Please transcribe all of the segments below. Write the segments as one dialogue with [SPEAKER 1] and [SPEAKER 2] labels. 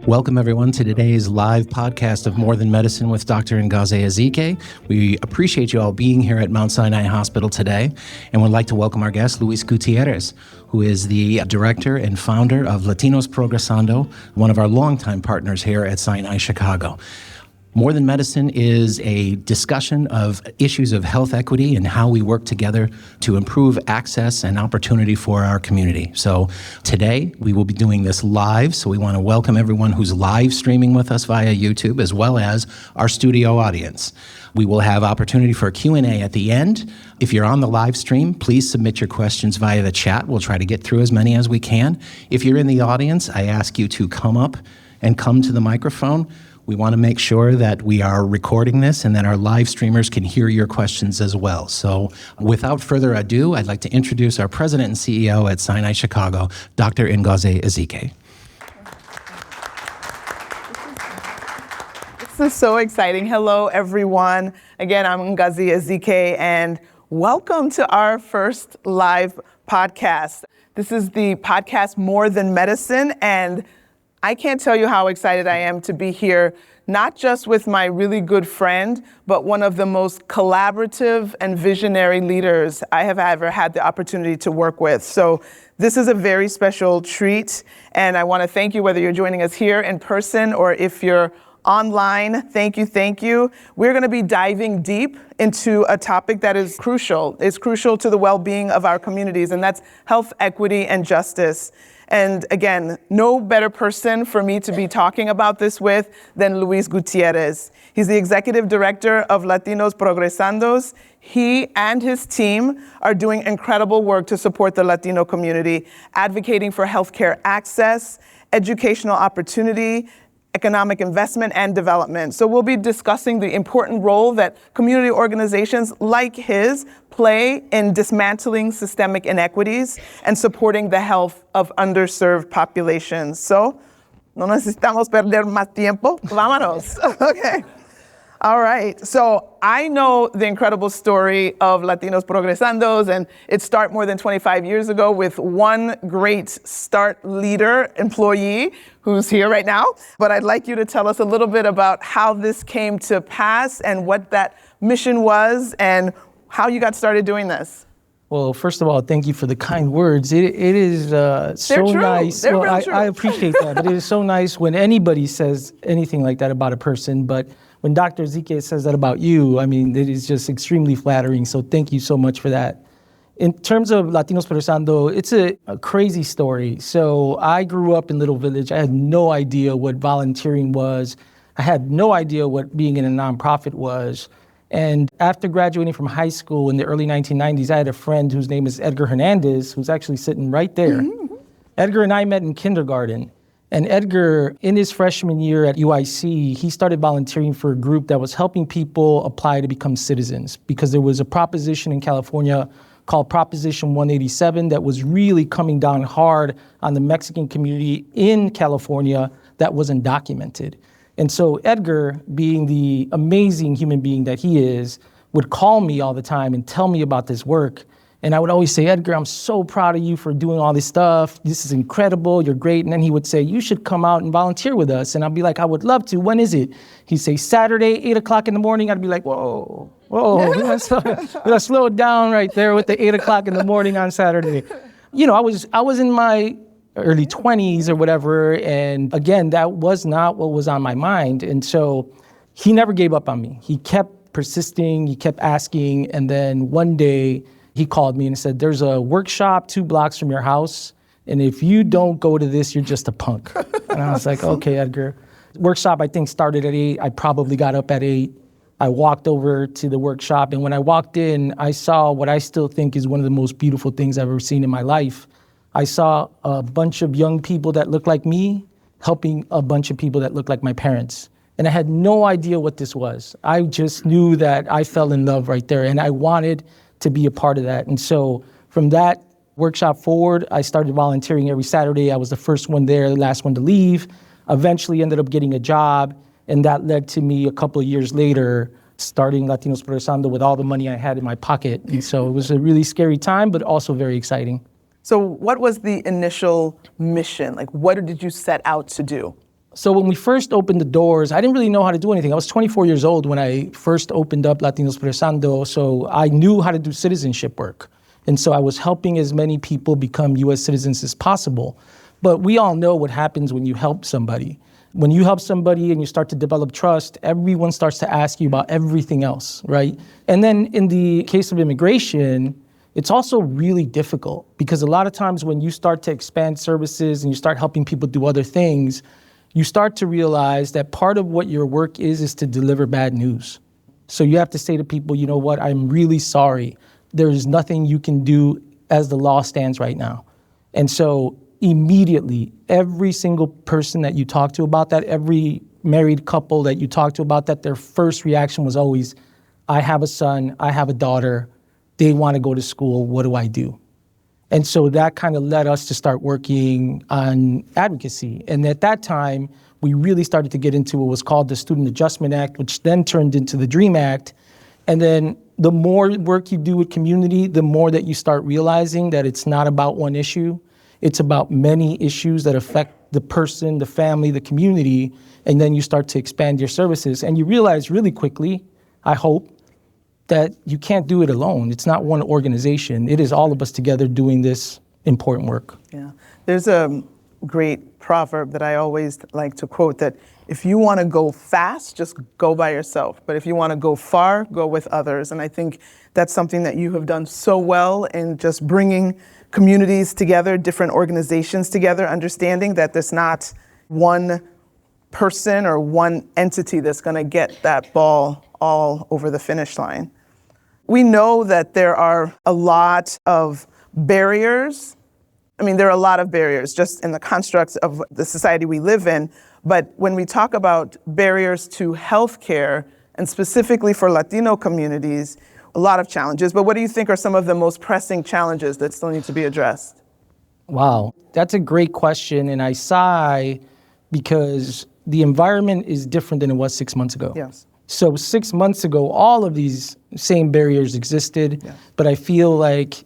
[SPEAKER 1] Welcome, everyone, to today's live podcast of More Than Medicine with Dr. Ezike. We appreciate you all being here at Mount Sinai Hospital today, and would like to welcome our guest, Luis Gutierrez, who is the director and founder of Latinos Progresando, one of our longtime partners here at Sinai, Chicago. More Than Medicine is a discussion of issues of health equity and how we work together to improve access and opportunity for our community. So today we will be doing this live, so we want to welcome everyone who's live streaming with us via YouTube, as well as our studio audience. We will have opportunity for a Q&A at the end. If you're on the live stream, please submit your questions via the chat. We'll try to get through as many as we can. If you're in the audience, I ask you to come up and come to the microphone. We want to make sure that we are recording this and that our live streamers can hear your questions as well. So without further ado, I'd like to introduce our president and CEO at Sinai Chicago, Dr. Ezike.
[SPEAKER 2] This is so exciting. Hello, everyone. Again, I'm Ezike, and welcome to our first live podcast. This is the podcast More Than Medicine, and I can't tell you how excited I am to be here, not just with my really good friend, but one of the most collaborative and visionary leaders I have ever had the opportunity to work with. So this is a very special treat, and I want to thank you, whether you're joining us here in person or if you're online. Thank you. We're going to be diving deep into a topic that is crucial. It's crucial to the well-being of our communities, and that's health equity and justice. And again, no better person for me to be talking about this with than Luis Gutierrez. He's the executive director of Latinos Progresando. He and his team are doing incredible work to support the Latino community, advocating for healthcare access, educational opportunity, economic investment, and development. So we'll be discussing the important role that community organizations like his play in dismantling systemic inequities and supporting the health of underserved populations. So, no necesitamos perder más tiempo. Vámonos. Okay. All right. So I know the incredible story of Latinos Progresando, and it started more than 25 years ago with one great START leader, employee, who's here right now. But I'd like you to tell us a little bit about how this came to pass and what that mission was and how you got started doing this.
[SPEAKER 3] Well, first of all, thank you for the kind words. It is so
[SPEAKER 2] true.
[SPEAKER 3] nice.
[SPEAKER 2] They're
[SPEAKER 3] well,
[SPEAKER 2] true.
[SPEAKER 3] I appreciate that, but it is so nice when anybody says anything like that about a person. But when Dr. Ezike says that about you, I mean, it is just extremely flattering. So thank you so much for that. In terms of Latinos Progresando, it's a crazy story. So I grew up in Little Village. I had no idea what volunteering was. I had no idea what being in a nonprofit was. And after graduating from high school in the early 1990s, I had a friend whose name is Edgar Hernandez, who's actually sitting right there. Mm-hmm. Edgar and I met in kindergarten. And Edgar, in his freshman year at UIC, he started volunteering for a group that was helping people apply to become citizens, because there was a proposition in California called Proposition 187 that was really coming down hard on the Mexican community in California that wasn't documented. And so Edgar, being the amazing human being that he is, would call me all the time and tell me about this work. And I would always say, Edgar, I'm so proud of you for doing all this stuff. This is incredible. You're great. And then he would say, you should come out and volunteer with us. And I'd be like, I would love to. When is it? He'd say, Saturday, 8 o'clock in the morning. I'd be like, whoa. Let's slow it down right there with the 8 o'clock in the morning on Saturday. You know, I was in my early 20s or whatever. And again, that was not what was on my mind. And so he never gave up on me. He kept persisting. He kept asking. And then one day, he called me and said, there's a workshop 2 blocks from your house, and if you don't go to this, you're just a punk. And I was like, okay, Edgar. Workshop, I think, started at 8. I probably got up at 8. I walked over to the workshop, and when I walked in, I saw what I still think is one of the most beautiful things I've ever seen in my life. I saw a bunch of young people that looked like me helping a bunch of people that looked like my parents. And I had no idea what this was. I just knew that I fell in love right there, and I wanted to be a part of that. And so from that workshop forward, I started volunteering every Saturday. I was the first one there, the last one to leave. Eventually ended up getting a job, and that led to me a couple of years later starting Latinos Progresando with all the money I had in my pocket. And so it was a really scary time, but also very exciting.
[SPEAKER 2] So what was the initial mission? Like, what did you set out to do?
[SPEAKER 3] So when we first opened the doors, I didn't really know how to do anything. I was 24 years old when I first opened up Latinos Progresando, so I knew how to do citizenship work. And so I was helping as many people become U.S. citizens as possible. But we all know what happens when you help somebody. When you help somebody and you start to develop trust, everyone starts to ask you about everything else, right? And then in the case of immigration, it's also really difficult because a lot of times when you start to expand services and you start helping people do other things, you start to realize that part of what your work is to deliver bad news. So you have to say to people, you know what, I'm really sorry. There's nothing you can do as the law stands right now. And so immediately, every single person that you talk to about that, every married couple that you talk to about that, their first reaction was always, I have a son, I have a daughter, they want to go to school, what do I do? And so that kind of led us to start working on advocacy. And at that time, we really started to get into what was called the Student Adjustment Act, which then turned into the DREAM Act. And then the more work you do with community, the more that you start realizing that it's not about one issue. It's about many issues that affect the person, the family, the community, and then you start to expand your services. And you realize really quickly, I hope, that you can't do it alone. It's not one organization. It is all of us together doing this important work.
[SPEAKER 2] Yeah. There's a great proverb that I always like to quote that if you want to go fast, just go by yourself. But if you want to go far, go with others. And I think that's something that you have done so well in just bringing communities together, different organizations together, understanding that there's not one person or one entity that's going to get that ball all over the finish line. We know that there are a lot of barriers. I mean, there are a lot of barriers just in the constructs of the society we live in. But when we talk about barriers to healthcare, and specifically for Latino communities, a lot of challenges. But what do you think are some of the most pressing challenges that still need to be addressed?
[SPEAKER 3] Wow, that's a great question. And I sigh because the environment is different than it was 6 months ago.
[SPEAKER 2] Yes.
[SPEAKER 3] So 6 months ago, all of these same barriers existed, but I feel like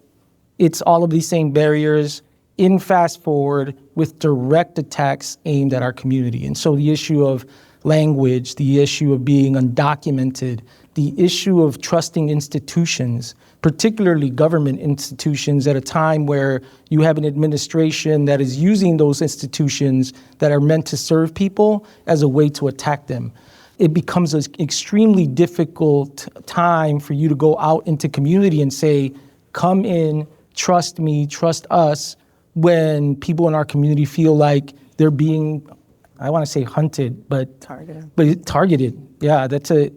[SPEAKER 3] it's all of these same barriers in fast forward with direct attacks aimed at our community. And so the issue of language, the issue of being undocumented, the issue of trusting institutions, particularly government institutions at a time where you have an administration that is using those institutions that are meant to serve people as a way to attack them. It becomes an extremely difficult time for you to go out into community and say, come in, trust me, trust us, when people in our community feel like they're being, I want to say hunted, but targeted. Yeah,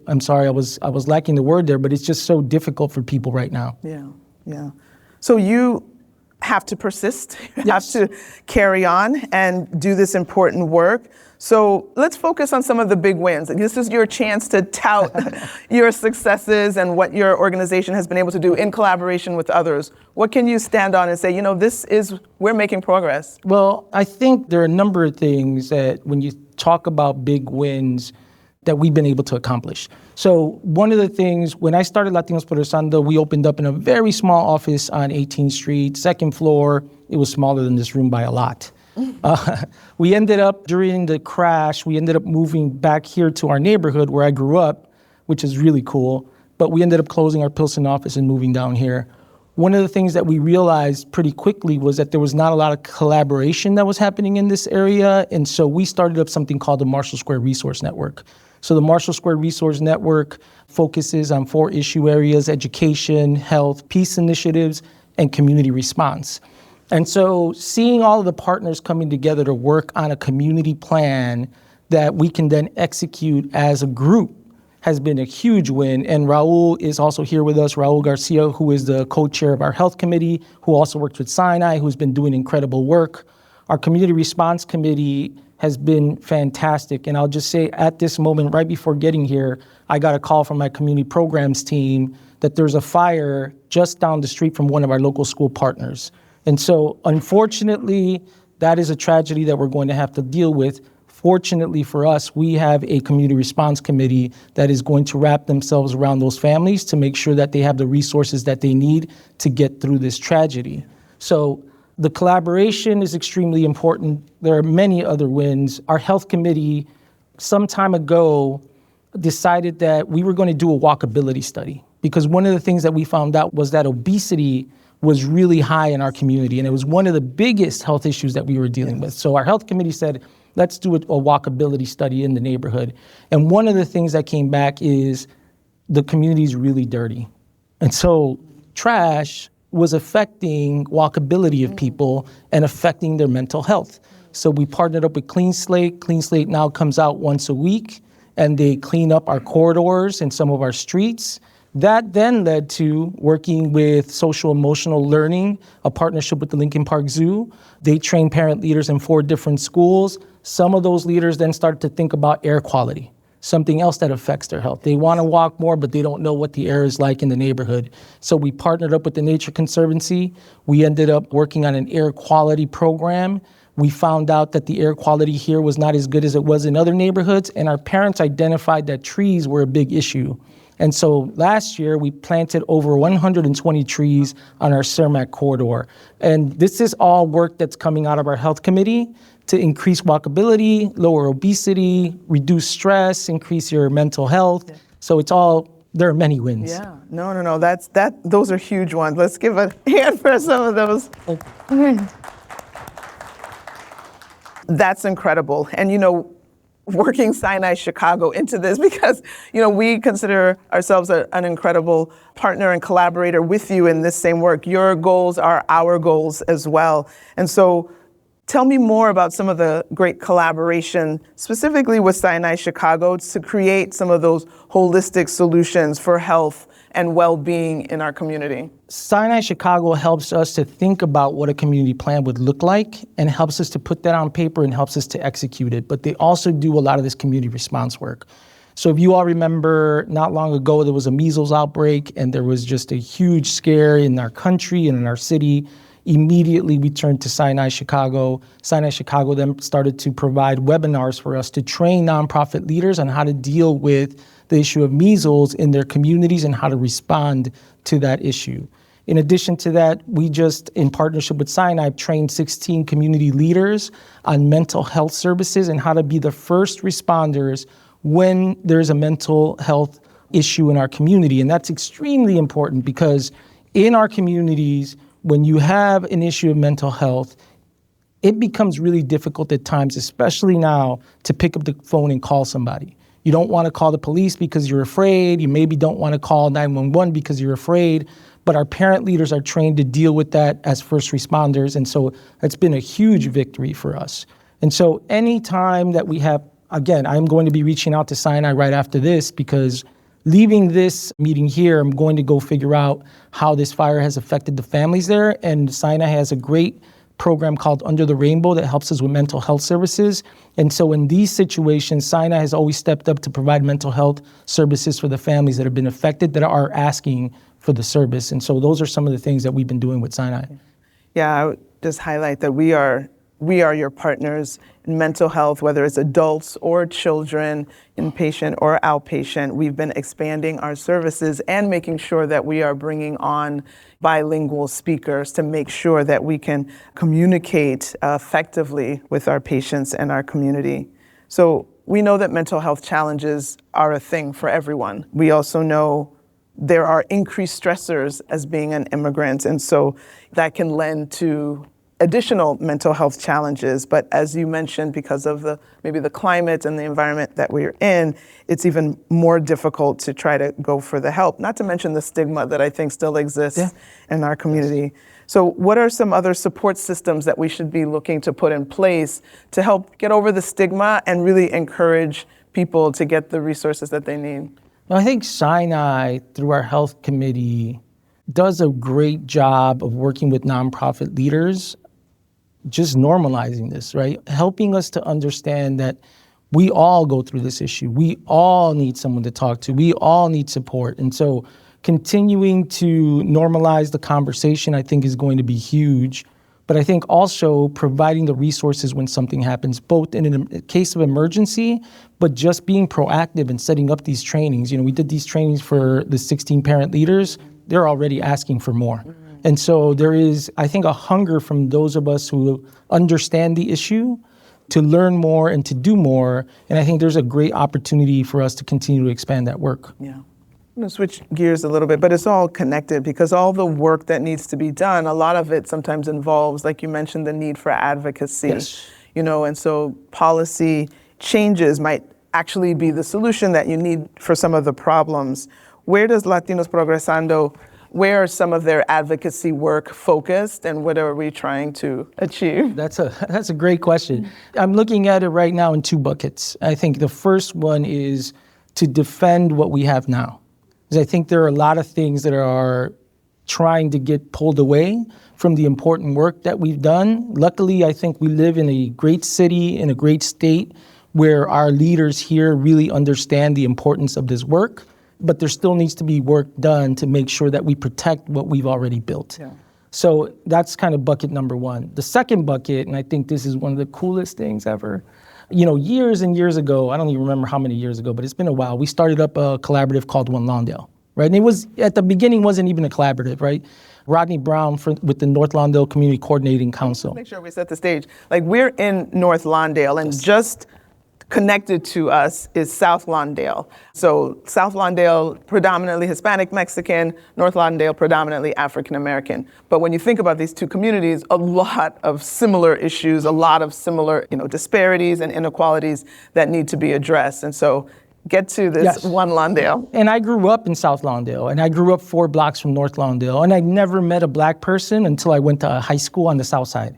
[SPEAKER 3] I'm sorry, I was lacking the word there, but it's just so difficult for people right now.
[SPEAKER 2] Yeah. So you have to persist, you have to carry on and do this important work. So let's focus on some of the big wins. This is your chance to tout your successes and what your organization has been able to do in collaboration with others. What can you stand on and say, we're making progress?
[SPEAKER 3] Well, I think there are a number of things that when you talk about big wins that we've been able to accomplish. So one of the things, when I started Latinos Progresando, we opened up in a very small office on 18th Street, second floor. It was smaller than this room by a lot. We ended up, during the crash, we ended up moving back here to our neighborhood where I grew up, which is really cool. But we ended up closing our Pilsen office and moving down here. One of the things that we realized pretty quickly was that there was not a lot of collaboration that was happening in this area. And so we started up something called the Marshall Square Resource Network. So the Marshall Square Resource Network focuses on 4 issue areas: education, health, peace initiatives, and community response. And so seeing all of the partners coming together to work on a community plan that we can then execute as a group has been a huge win. And Raul is also here with us, Raul Garcia, who is the co-chair of our health committee, who also works with Sinai, who's been doing incredible work. Our community response committee has been fantastic. And I'll just say at this moment, right before getting here, I got a call from my community programs team that there's a fire just down the street from one of our local school partners. And so unfortunately, that is a tragedy that we're going to have to deal with. Fortunately for us, we have a community response committee that is going to wrap themselves around those families to make sure that they have the resources that they need to get through this tragedy. So The collaboration is extremely important. There are many other wins. Our health committee, some time ago, decided that we were going to do a walkability study, because one of the things that we found out was that obesity was really high in our community, and it was one of the biggest health issues that we were dealing with. So our health committee said, let's do a walkability study in the neighborhood. And one of the things that came back is the community is really dirty. And so trash was affecting walkability of people and affecting their mental health. So we partnered up with Clean Slate. Clean Slate now comes out once a week, and they clean up our corridors and some of our streets. That then led to working with social emotional learning, a partnership with the Lincoln Park Zoo. They train parent leaders in 4 different schools. Some of those leaders then started to think about air quality, something else that affects their health. They want to walk more, but they don't know what the air is like in the neighborhood. So we partnered up with the Nature Conservancy. We ended up working on an air quality program. We found out that the air quality here was not as good as it was in other neighborhoods, and our parents identified that trees were a big issue. And so last year, we planted over 120 trees on our Cermak corridor. And this is all work that's coming out of our health committee to increase walkability, lower obesity, reduce stress, increase your mental health. Yeah. So it's all, there are many wins.
[SPEAKER 2] Yeah, no, those are huge ones. Let's give a hand for some of those. That's incredible. And, working Sinai Chicago into this, because, we consider ourselves an incredible partner and collaborator with you in this same work. Your goals are our goals as well. And so tell me more about some of the great collaboration, specifically with Sinai Chicago, to create some of those holistic solutions for health and well-being in our community.
[SPEAKER 3] Sinai Chicago helps us to think about what a community plan would look like, and helps us to put that on paper and helps us to execute it. But they also do a lot of this community response work. So if you all remember, not long ago, there was a measles outbreak, and there was just a huge scare in our country and in our city. Immediately, we turned to Sinai Chicago. Sinai Chicago then started to provide webinars for us to train nonprofit leaders on how to deal with the issue of measles in their communities and how to respond to that issue. In addition to that, we just, in partnership with Sinai, trained 16 community leaders on mental health services and how to be the first responders when there's a mental health issue in our community. And that's extremely important, because in our communities, when you have an issue of mental health, it becomes really difficult at times, especially now, to pick up the phone and call somebody. You don't want to call the police because you're afraid. You maybe don't want to call 911 because you're afraid. But our parent leaders are trained to deal with that as first responders. And so that's been a huge victory for us. And so any time that we have, again, I'm going to be reaching out to Sinai right after this, because leaving this meeting here, I'm going to go figure out how this fire has affected the families there. And Sinai has a great program called Under the Rainbow that helps us with mental health services. And so in these situations, Sinai has always stepped up to provide mental health services for the families that have been affected, that are asking for the service. And so those are some of the things that we've been doing with Sinai.
[SPEAKER 2] Yeah, I would just highlight that we are your partners in mental health, whether it's adults or children, inpatient or outpatient. We've been expanding our services and making sure that we are bringing on bilingual speakers to make sure that we can communicate effectively with our patients and our community. So we know that mental health challenges are a thing for everyone. We also know there are increased stressors as being an immigrant, and so that can lend to additional mental health challenges. But as you mentioned, because of maybe the climate and the environment that we're in, it's even more difficult to try to go for the help, not to mention the stigma that I think still exists in our community. So what are some other support systems that we should be looking to put in place to help get over the stigma and really encourage people to get the resources that they need?
[SPEAKER 3] Well, I think Sinai, through our health committee, does a great job of working with nonprofit leaders, just normalizing this, right? Helping us to understand that we all go through this issue. We all need someone to talk to. We all need support. And so continuing to normalize the conversation, I think, is going to be huge. But I think also providing the resources when something happens, both in a case of emergency, but just being proactive and setting up these trainings. We did these trainings for the 16 parent leaders. They're already asking for more. And so there is, I think, a hunger from those of us who understand the issue to learn more and to do more. And I think there's a great opportunity for us to continue to expand that work.
[SPEAKER 2] Yeah. I'm going to switch gears a little bit, but it's all connected because all the work that needs to be done, a lot of it sometimes involves, like you mentioned, the need for advocacy.
[SPEAKER 3] Yes.
[SPEAKER 2] And so policy changes might actually be the solution that you need for some of the problems. Where does Latinos Progresando, where are some of their advocacy work focused, and what are we trying to achieve?
[SPEAKER 3] That's a great question. I'm looking at it right now in two buckets. I think the first one is to defend what we have now. Because I think there are a lot of things that are trying to get pulled away from the important work that we've done. Luckily, I think we live in a great city, in a great state, where our leaders here really understand the importance of this work, but there still needs to be work done to make sure that we protect what we've already built.
[SPEAKER 2] Yeah.
[SPEAKER 3] So that's kind of bucket number one. The second bucket, and I think this is one of the coolest things ever, years and years ago, I don't even remember how many years ago, but it's been a while, we started up a collaborative called One Lawndale, right? And it was, at the beginning, wasn't even a collaborative, right? Rodney Brown with the North Lawndale Community Coordinating Council.
[SPEAKER 2] Make sure we set the stage. Like, we're in North Lawndale, and just connected to us is South Lawndale. So South Lawndale, predominantly Hispanic Mexican, North Lawndale, predominantly African American. But when you think about these two communities, a lot of similar issues, a lot of similar, disparities and inequalities that need to be addressed. And so get to this. Yes. One Lawndale.
[SPEAKER 3] And I grew up in South Lawndale, and I grew up 4 blocks from North Lawndale, and I never met a black person until I went to high school on the South Side.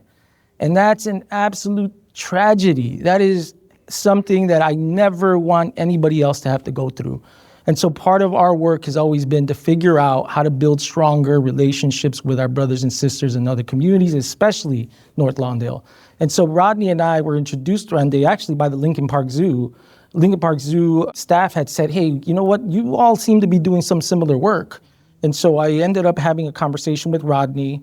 [SPEAKER 3] And that's an absolute tragedy. That is something that I never want anybody else to have to go through. And so part of our work has always been to figure out how to build stronger relationships with our brothers and sisters in other communities, especially North Lawndale. And so Rodney and I were introduced one day actually by the Lincoln Park Zoo. Lincoln Park Zoo staff had said, hey, you know what? You all seem to be doing some similar work. And so I ended up having a conversation with Rodney.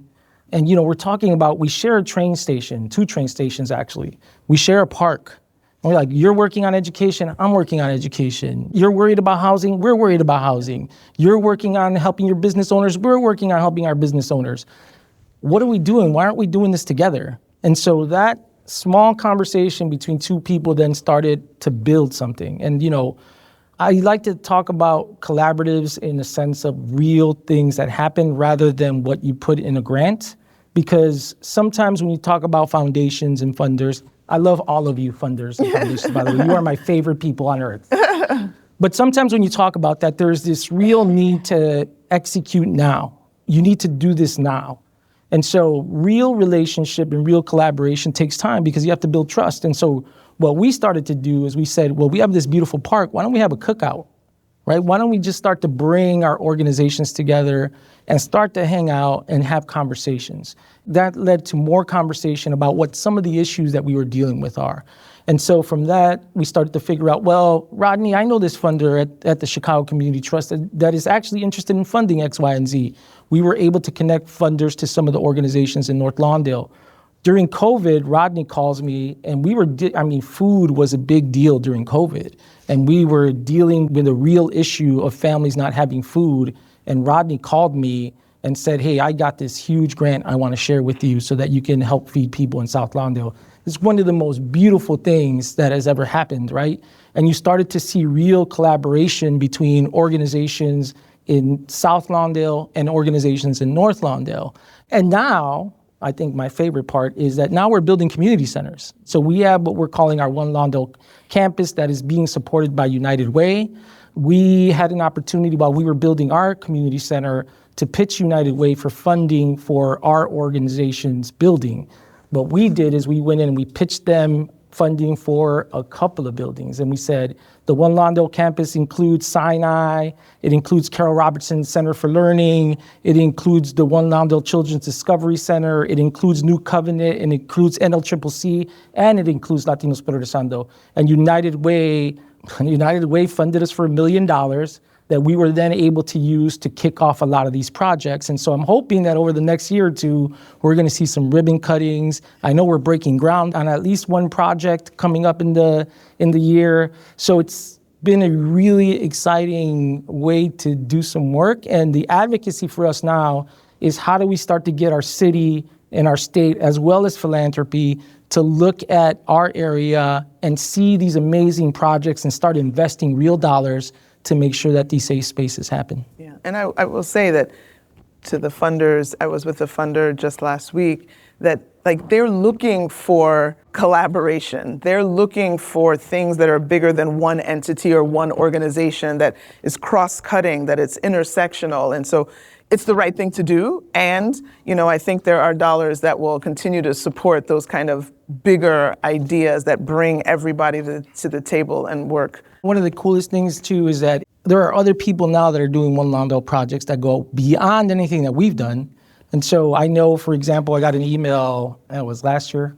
[SPEAKER 3] And, we're talking about, we share a train station, 2 train stations actually. We share a park. And we're like, you're working on education, I'm working on education. You're worried about housing, we're worried about housing. You're working on helping your business owners, we're working on helping our business owners. What are we doing? Why aren't we doing this together? And so that small conversation between 2 people then started to build something. And, I like to talk about collaboratives in the sense of real things that happen rather than what you put in a grant. Because sometimes when you talk about foundations and funders, I love all of you funders and foundations, by the way. You are my favorite people on earth. But sometimes when you talk about that, there's this real need to execute now. You need to do this now. And so real relationship and real collaboration takes time because you have to build trust. And so what we started to do is we said, well, we have this beautiful park. Why don't we have a cookout, right? Why don't we just start to bring our organizations together and start to hang out and have conversations? That led to more conversation about what some of the issues that we were dealing with are. And so from that, we started to figure out, well, Rodney, I know this funder at the Chicago Community Trust that is actually interested in funding X, Y, and Z. We were able to connect funders to some of the organizations in North Lawndale. During COVID, Rodney calls me, and food was a big deal during COVID. And we were dealing with a real issue of families not having food. And Rodney called me and said, hey, I got this huge grant I want to share with you so that you can help feed people in South Lawndale. It's one of the most beautiful things that has ever happened, right? And you started to see real collaboration between organizations in South Lawndale and organizations in North Lawndale. And now, I think my favorite part is that now we're building community centers. So we have what we're calling our One Lawndale campus that is being supported by United Way. We had an opportunity while we were building our community center to pitch United Way for funding for our organization's building. What we did is we went in and we pitched them funding for a couple of buildings. And we said, the One Lawndale campus includes Sinai, it includes Carol Robertson Center for Learning, it includes the One Lawndale Children's Discovery Center, it includes New Covenant, it includes NLCCC, and it includes Latinos Progresando. And United Way funded us for $1 million that we were then able to use to kick off a lot of these projects. And so I'm hoping that over the next year or two, we're gonna see some ribbon cuttings. I know we're breaking ground on at least one project coming up in the year. So it's been a really exciting way to do some work. And the advocacy for us now is how do we start to get our city and our state, as well as philanthropy, to look at our area and see these amazing projects and start investing real dollars to make sure that these safe spaces happen.
[SPEAKER 2] Yeah, and I will say that to the funders, I was with the funder just last week, that like they're looking for collaboration. They're looking for things that are bigger than one entity or one organization, that is cross-cutting, that it's intersectional. And so it's the right thing to do. And, I think there are dollars that will continue to support those kind of bigger ideas that bring everybody to the table and work.
[SPEAKER 3] One of the coolest things too is that there are other people now that are doing One Lawndale projects that go beyond anything that we've done. And so I know, for example, I got an email, it was last year,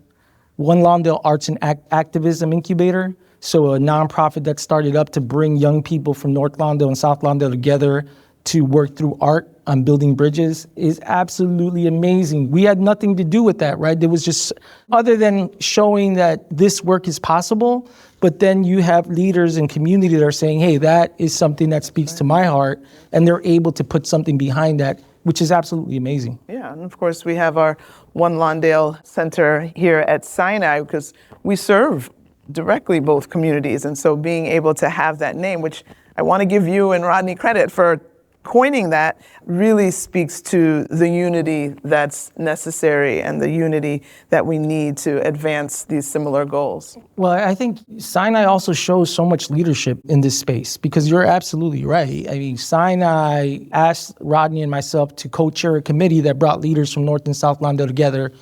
[SPEAKER 3] One Lawndale Arts and Activism Incubator. So a nonprofit that started up to bring young people from North Lawndale and South Lawndale together to work through art on building bridges is absolutely amazing. We had nothing to do with that, right? It was just, other than showing that this work is possible, but then you have leaders in community that are saying, hey, that is something that speaks to my heart, and they're able to put something behind that, which is absolutely amazing.
[SPEAKER 2] Yeah, and of course we have our One Lawndale Center here at Sinai, because we serve directly both communities. And so being able to have that name, which I want to give you and Rodney credit for coining that, really speaks to the unity that's necessary and the unity that we need to advance these similar goals.
[SPEAKER 3] Well, I think Sinai also shows so much leadership in this space, because you're absolutely right. I mean, Sinai asked Rodney and myself to co-chair a committee that brought leaders from North and South Lawndale together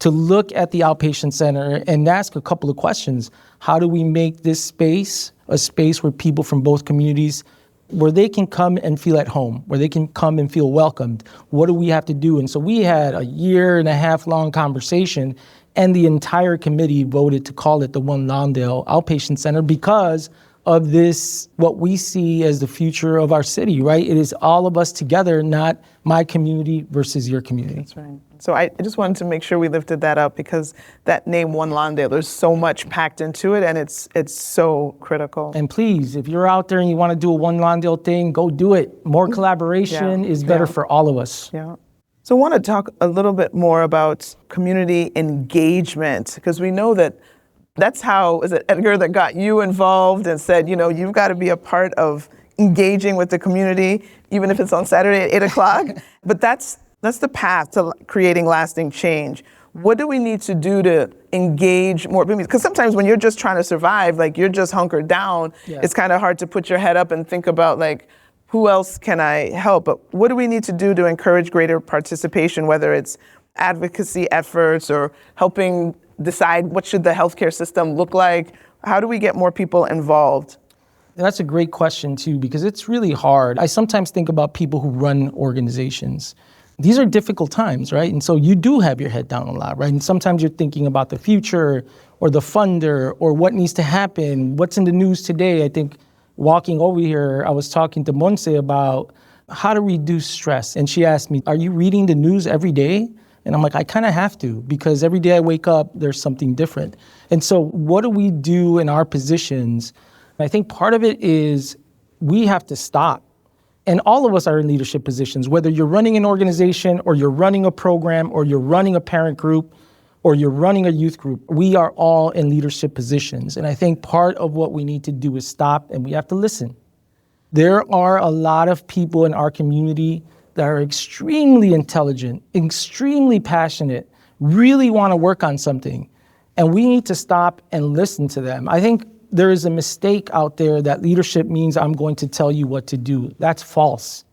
[SPEAKER 3] to look at the outpatient center and ask a couple of questions. How do we make this space a space where people from both communities, where they can come and feel at home, where they can come and feel welcomed? What do we have to do? And so we had a 1.5 year long conversation, and the entire committee voted to call it the One Lawndale Outpatient Center because of this, what we see as the future of our city, right? It is all of us together, not my community versus your community.
[SPEAKER 2] That's right. So I just wanted to make sure we lifted that up, because that name One Lawndale, there's so much packed into it, and it's so critical.
[SPEAKER 3] And please, if you're out there and you want to do a One Lawndale thing, go do it. More collaboration is better for all of us.
[SPEAKER 2] Yeah. So I want to talk a little bit more about community engagement, because we know that that's how, is it Edgar that got you involved and said, you've got to be a part of engaging with the community, even if it's on Saturday at 8 o'clock. But that's the path to creating lasting change. What do we need to do to engage more? Because sometimes when you're just trying to survive, like you're just hunkered down, it's kind of hard to put your head up and think about like, who else can I help? But what do we need to do to encourage greater participation, whether it's advocacy efforts or helping decide what should the healthcare system look like? How do we get more people involved?
[SPEAKER 3] That's a great question too, because it's really hard. I sometimes think about people who run organizations. These are difficult times, right? And so you do have your head down a lot, right? And sometimes you're thinking about the future or the funder or what needs to happen, what's in the news today. I think walking over here, I was talking to Monse about how to reduce stress. And she asked me, are you reading the news every day? And I'm like, I kind of have to, because every day I wake up, there's something different. And so what do we do in our positions? I think part of it is we have to stop. And all of us are in leadership positions, whether you're running an organization or you're running a program or you're running a parent group or you're running a youth group. We are all in leadership positions. And I think part of what we need to do is stop, and we have to listen. There are a lot of people in our community that are extremely intelligent, extremely passionate, really want to work on something. And we need to stop and listen to them. I think there is a mistake out there that leadership means I'm going to tell you what to do. That's false.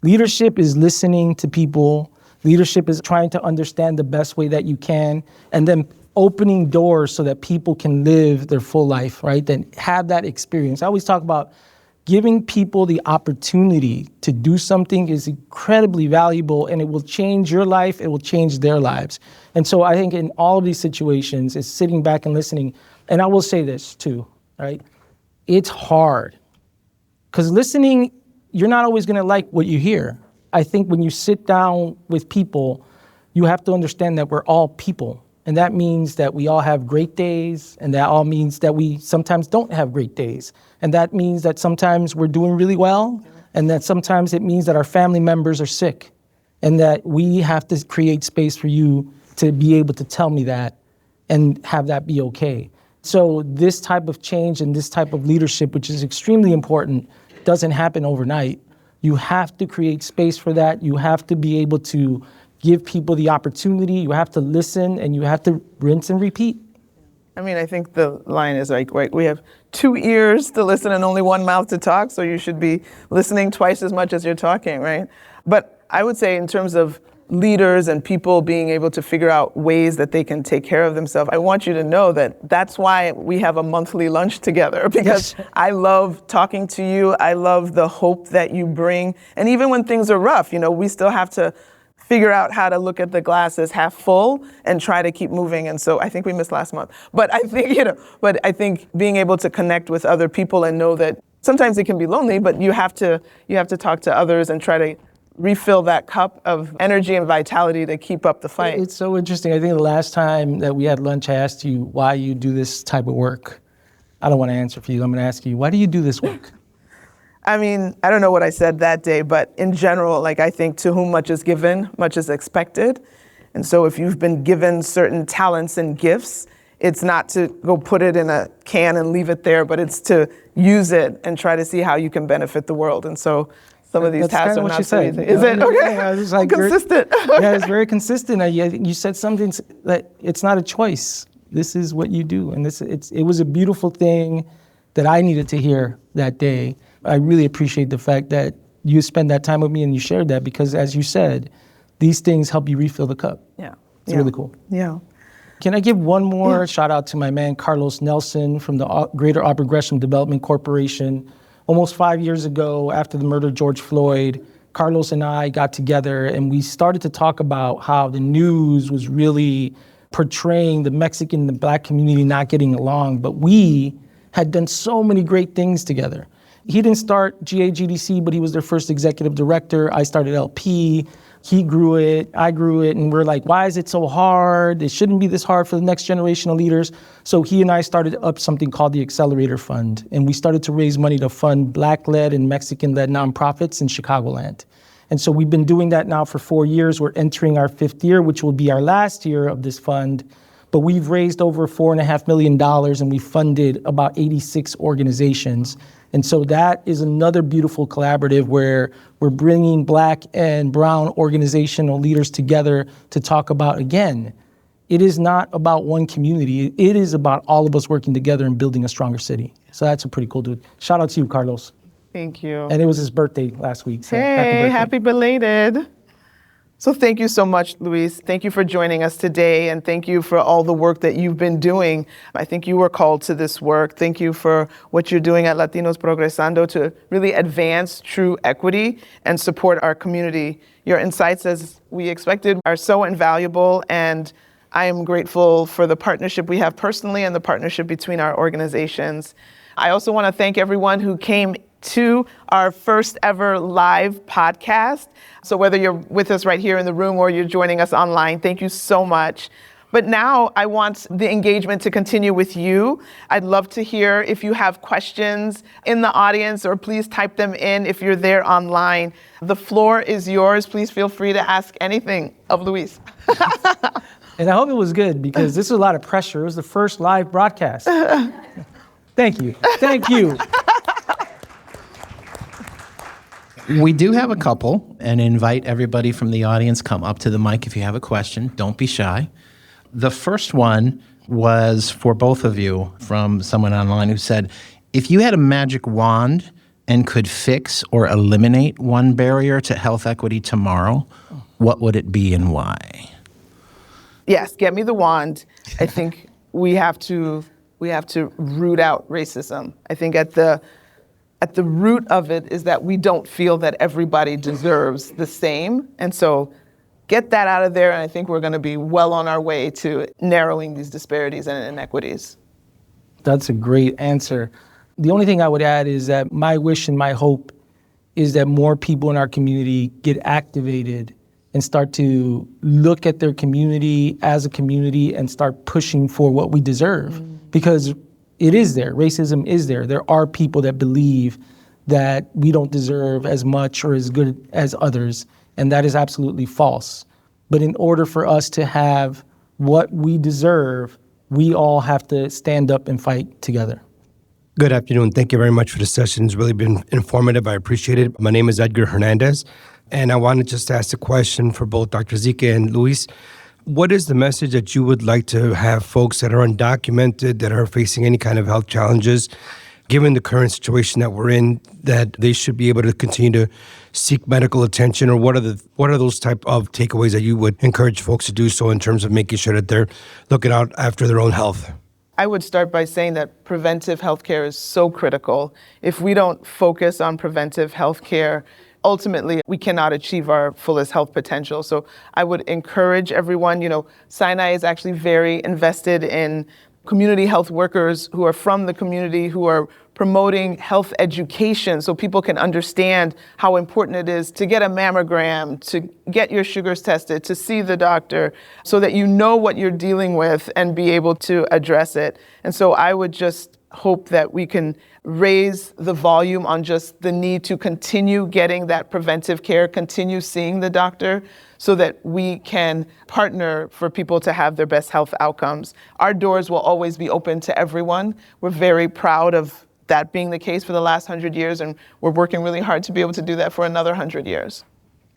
[SPEAKER 3] Leadership is listening to people. Leadership is trying to understand the best way that you can, and then opening doors so that people can live their full life, right? Then have that experience. I always talk about giving people the opportunity to do something is incredibly valuable, and it will change your life, it will change their lives. And so I think in all of these situations, it's sitting back and listening. And I will say this too, right? It's hard, because listening, you're not always gonna like what you hear. I think when you sit down with people, you have to understand that we're all people. And that means that we all have great days, and that all means that we sometimes don't have great days. And that means that sometimes we're doing really well, and that sometimes it means that our family members are sick. and that we have to create space for you to be able to tell me that and have that be okay. So this type of change and this type of leadership, which is extremely important, doesn't happen overnight. You have to create space for that. You have to be able to give people the opportunity. You have to listen, and you have to rinse and repeat.
[SPEAKER 2] I mean, I think the line is like, right, we have 2 ears to listen and only 1 mouth to talk, so you should be listening twice as much as you're talking, right? But I would say in terms of leaders and people being able to figure out ways that they can take care of themselves, I want you to know that that's why we have a monthly lunch together, because
[SPEAKER 3] Yes.
[SPEAKER 2] I love talking to you. I love the hope that you bring. And even when things are rough, we still have to figure out how to look at the glass as half full and try to keep moving. And so I think we missed last month. But I think being able to connect with other people and know that sometimes it can be lonely, but you have to talk to others and try to refill that cup of energy and vitality to keep up the fight.
[SPEAKER 3] It's so interesting. I think the last time that we had lunch, I asked you why you do this type of work. I don't want to answer for you. I'm going to ask you, why do you do this work?
[SPEAKER 2] I mean, I don't know what I said that day, but in general, I think to whom much is given, much is expected. And so if you've been given certain talents and gifts, it's not to go put it in a can and leave it there, but it's to use it and try to see how you can benefit the world. And so some of these tasks are not so easy. Is it? Okay.
[SPEAKER 3] Yeah, it's like
[SPEAKER 2] consistent.
[SPEAKER 3] Yeah, it's very consistent. You said something that it's not a choice. This is what you do. And it was a beautiful thing that I needed to hear that day. I really appreciate the fact that you spent that time with me and you shared that, because as you said, these things help you refill the cup.
[SPEAKER 2] Yeah.
[SPEAKER 3] It's really cool.
[SPEAKER 2] Yeah.
[SPEAKER 3] Can I give one more shout out to my man, Carlos Nelson from the Greater Aubrey Gresham Development Corporation. Almost 5 years ago, after the murder of George Floyd, Carlos and I got together and we started to talk about how the news was really portraying the Mexican and the Black community not getting along, but we had done so many great things together. He didn't start GAGDC, but he was their first executive director. I started LP. He grew it, I grew it, and we're like, why is it so hard? It shouldn't be this hard for the next generation of leaders. So he and I started up something called the Accelerator Fund, and we started to raise money to fund Black-led and Mexican-led nonprofits in Chicagoland. And so we've been doing that now for 4 years. We're entering our 5th year, which will be our last year of this fund. But we've raised over $4.5 million, and we funded about 86 organizations. And so that is another beautiful collaborative where we're bringing Black and brown organizational leaders together to talk about, again, it is not about one community. It is about all of us working together and building a stronger city. So that's a pretty cool dude. Shout out to you, Carlos.
[SPEAKER 2] Thank you.
[SPEAKER 3] And it was his birthday last week. So
[SPEAKER 2] Hey, happy belated. So thank you so much, Luis. Thank you for joining us today, and thank you for all the work that you've been doing. I think you were called to this work. Thank you for what you're doing at Latinos Progresando to really advance true equity and support our community. Your insights, as we expected, are so invaluable, and I am grateful for the partnership we have personally and the partnership between our organizations. I also want to thank everyone who came to our first ever live podcast. So whether you're with us right here in the room or you're joining us online, thank you so much. But now I want the engagement to continue with you. I'd love to hear if you have questions in the audience, or please type them in if you're there online. The floor is yours. Please feel free to ask anything of Luis.
[SPEAKER 3] And I hope it was good, because this was a lot of pressure. It was the first live broadcast. Thank you. Thank you.
[SPEAKER 1] We do have a couple, and invite everybody from the audience, come up to the mic if you have a question. Don't be shy. The first one was for both of you, from someone online who said, if you had a magic wand and could fix or eliminate one barrier to health equity tomorrow, what would it be and why?
[SPEAKER 2] Yes, get me the wand. I think we have to root out racism. I think at the root of it is that we don't feel that everybody deserves the same. And so get that out of there, and I think we're going to be well on our way to narrowing these disparities and inequities.
[SPEAKER 3] That's a great answer. The only thing I would add is that my wish and my hope is that more people in our community get activated and start to look at their community as a community and start pushing for what we deserve. Because it is there. Racism is there. There are people that believe that we don't deserve as much or as good as others. and that is absolutely false. But in order for us to have what we deserve, we all have to stand up and fight together.
[SPEAKER 4] Good afternoon. Thank you very much for the session. It's really been informative. I appreciate it. My name is Edgar Hernandez, and I wanted just to ask a question for both Dr. Ezike and Luis. What is the message that you would like to have folks that are undocumented, that are facing any kind of health challenges, given the current situation that we're in, that they should be able to continue to seek medical attention, or what are those type of takeaways that you would encourage folks to do so in terms of making sure that they're looking out after their own health?
[SPEAKER 2] I would start by saying that preventive healthcare is so critical. If we don't focus on preventive healthcare, ultimately we cannot achieve our fullest health potential. So I would encourage everyone, Sinai is actually very invested in community health workers who are from the community, who are promoting health education so people can understand how important it is to get a mammogram, to get your sugars tested, to see the doctor, so that you know what you're dealing with and be able to address it. And so I would just hope that we can raise the volume on just the need to continue getting that preventive care, continue seeing the doctor, so that we can partner for people to have their best health outcomes. Our doors will always be open to everyone. We're very proud of that being the case for the last 100 years, and we're working really hard to be able to do that for another 100 years.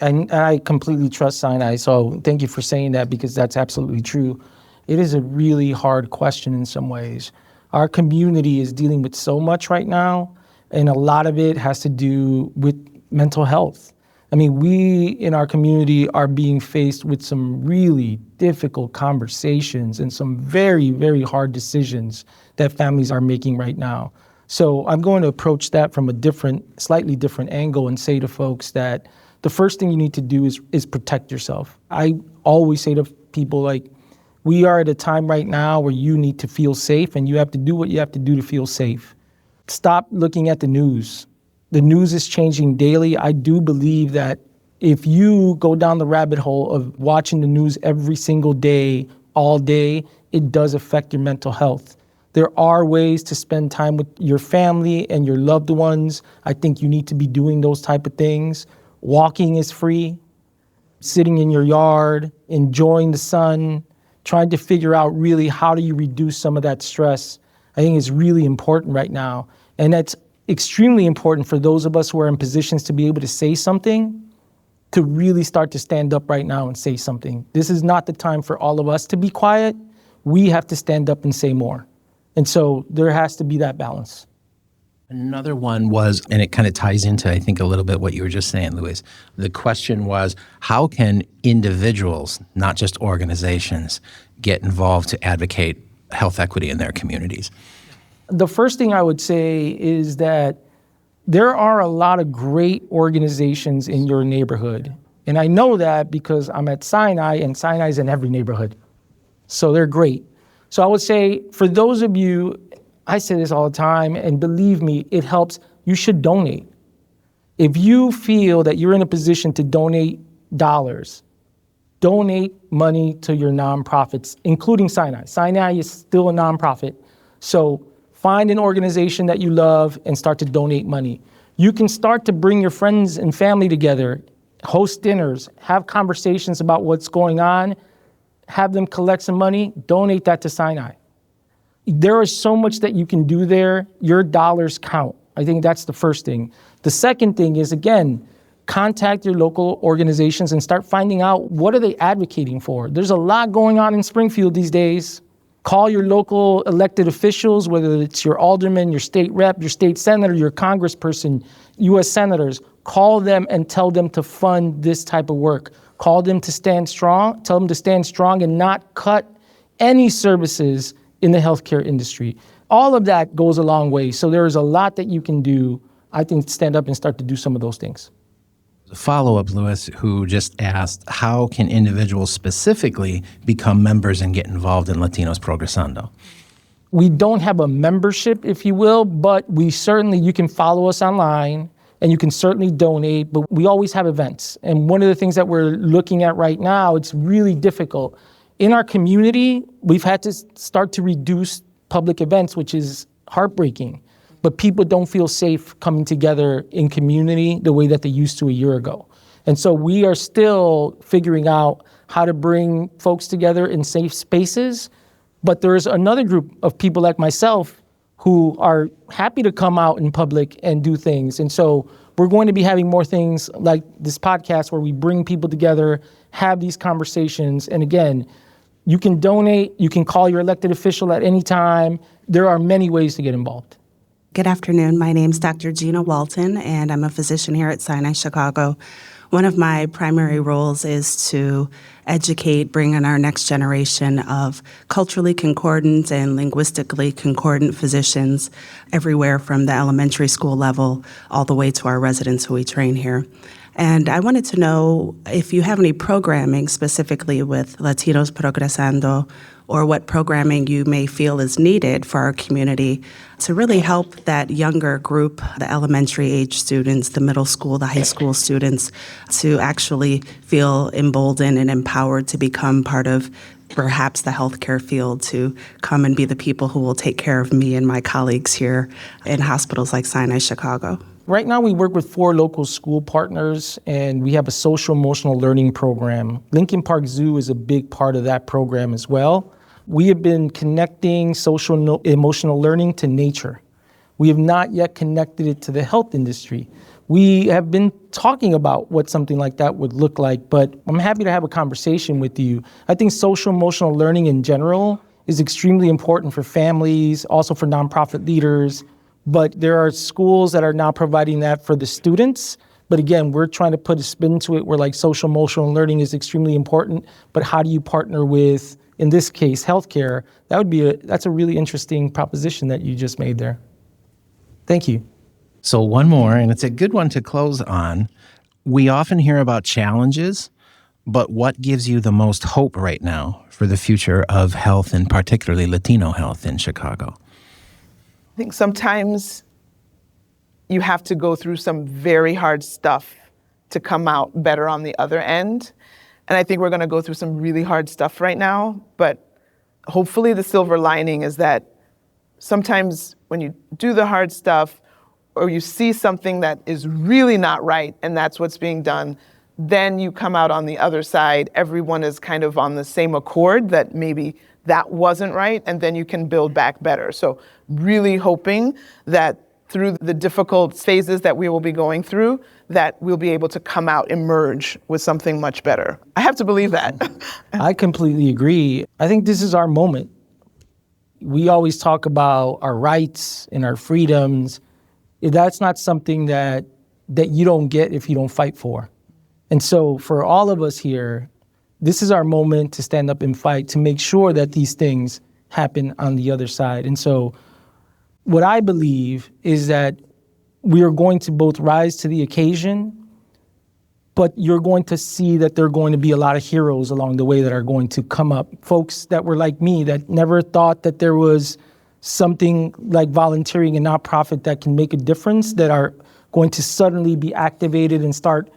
[SPEAKER 3] And I completely trust Sinai, so thank you for saying that, because that's absolutely true. It is a really hard question in some ways. Our community is dealing with so much right now, and a lot of it has to do with mental health. I mean, we in our community are being faced with some really difficult conversations and some very, very hard decisions that families are making right now. So I'm going to approach that from a slightly different angle and say to folks that the first thing you need to do is protect yourself. I always say to people, we are at a time right now where you need to feel safe, and you have to do what you have to do to feel safe. Stop looking at the news. The news is changing daily. I do believe that if you go down the rabbit hole of watching the news every single day, all day, it does affect your mental health. There are ways to spend time with your family and your loved ones. I think you need to be doing those type of things. Walking is free. Sitting in your yard, enjoying the sun, trying to figure out really how do you reduce some of that stress, I think is really important right now. And that's extremely important for those of us who are in positions to be able to say something, to really start to stand up right now and say something. This is not the time for all of us to be quiet. We have to stand up and say more. And so there has to be that balance.
[SPEAKER 1] Another one was, and it kind of ties into, I think, a little bit what you were just saying, Luis. The question was, how can individuals, not just organizations, get involved to advocate health equity in their communities?
[SPEAKER 3] The first thing I would say is that there are a lot of great organizations in your neighborhood. And I know that because I'm at Sinai, and Sinai's in every neighborhood. So they're great. So I would say, for those of you, I say this all the time, and believe me, it helps. You should donate. If you feel that you're in a position to donate dollars, donate money to your nonprofits, including Sinai. Sinai is still a nonprofit. So find an organization that you love and start to donate money. You can start to bring your friends and family together, host dinners, have conversations about what's going on, have them collect some money, donate that to Sinai. There is so much that you can do there. Your dollars count. I think that's the first thing. The second thing is, again, contact your local organizations and start finding out what are they advocating for. There's a lot going on in Springfield these days. Call your local elected officials, whether it's your alderman, your state rep, your state senator, your congressperson, U.S. senators. Call them and tell them to fund this type of work. Call them to stand strong. Tell them to stand strong and not cut any services in the healthcare industry. All of that goes a long way. So there is a lot that you can do. I think stand up and start to do some of those things.
[SPEAKER 1] Follow-up, Luis, who just asked, how can individuals specifically become members and get involved in Latinos Progresando?
[SPEAKER 3] We don't have a membership, if you will, but you can follow us online and you can certainly donate, but we always have events. And one of the things that we're looking at right now, it's really difficult. In our community, we've had to start to reduce public events, which is heartbreaking. But people don't feel safe coming together in community the way that they used to a year ago. And so we are still figuring out how to bring folks together in safe spaces. But there's another group of people like myself who are happy to come out in public and do things. And so we're going to be having more things like this podcast where we bring people together, have these conversations. And again, you can donate, you can call your elected official at any time. There are many ways to get involved.
[SPEAKER 5] Good afternoon. My name's Dr. Gina Walton, and I'm a physician here at Sinai, Chicago. One of my primary roles is to educate, bring in our next generation of culturally concordant and linguistically concordant physicians everywhere from the elementary school level all the way to our residents who we train here. And I wanted to know if you have any programming specifically with Latinos Progresando, or what programming you may feel is needed for our community to really help that younger group, the elementary age students, the middle school, the high school students, to actually feel emboldened and empowered to become part of perhaps the healthcare field, to come and be the people who will take care of me and my colleagues here in hospitals like Sinai, Chicago.
[SPEAKER 3] Right now, we work with 4 local school partners, and we have a social emotional learning program. Lincoln Park Zoo is a big part of that program as well. We have been connecting social emotional learning to nature. We have not yet connected it to the health industry. We have been talking about what something like that would look like, but I'm happy to have a conversation with you. I think social emotional learning in general is extremely important for families, also for nonprofit leaders. But there are schools that are now providing that for the students. But again, we're trying to put a spin to it where like social emotional learning is extremely important. But how do you partner with, in this case, healthcare? That's a really interesting proposition that you just made there. Thank you.
[SPEAKER 1] So one more, and it's a good one to close on. We often hear about challenges, but what gives you the most hope right now for the future of health, and particularly Latino health in Chicago?
[SPEAKER 2] I think sometimes you have to go through some very hard stuff to come out better on the other end. And I think we're going to go through some really hard stuff right now. But hopefully the silver lining is that sometimes when you do the hard stuff, or you see something that is really not right, and that's what's being done, then you come out on the other side. Everyone is kind of on the same accord that maybe that wasn't right, and then you can build back better. So really hoping that through the difficult phases that we will be going through, that we'll be able to come out, emerge with something much better. I have to believe that.
[SPEAKER 3] I completely agree. I think this is our moment. We always talk about our rights and our freedoms. That's not something that you don't get if you don't fight for. And so for all of us here, this is our moment to stand up and fight to make sure that these things happen on the other side. And so what I believe is that we are going to both rise to the occasion, but you're going to see that there are going to be a lot of heroes along the way that are going to come up. Folks that were like me, that never thought that there was something like volunteering and nonprofit that can make a difference, that are going to suddenly be activated and start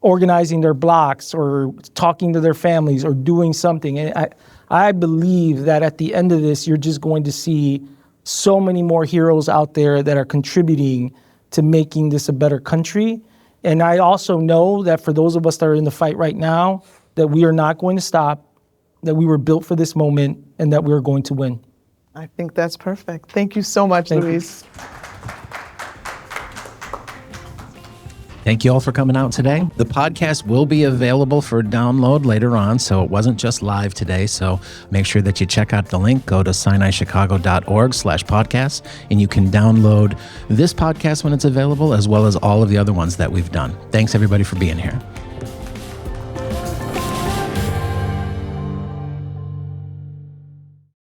[SPEAKER 3] organizing their blocks or talking to their families or doing something. And I believe that at the end of this, you're just going to see so many more heroes out there that are contributing to making this a better country. And I also know that for those of us that are in the fight right now, that we are not going to stop, that we were built for this moment, and that we're going to win.
[SPEAKER 2] I think that's perfect. Thank you so much, Luis.
[SPEAKER 1] Thank you all for coming out today. The podcast will be available for download later on, so it wasn't just live today. So make sure that you check out the link. Go to sinaichicago.org/podcast, and you can download this podcast when it's available, as well as all of the other ones that we've done. Thanks, everybody, for being here.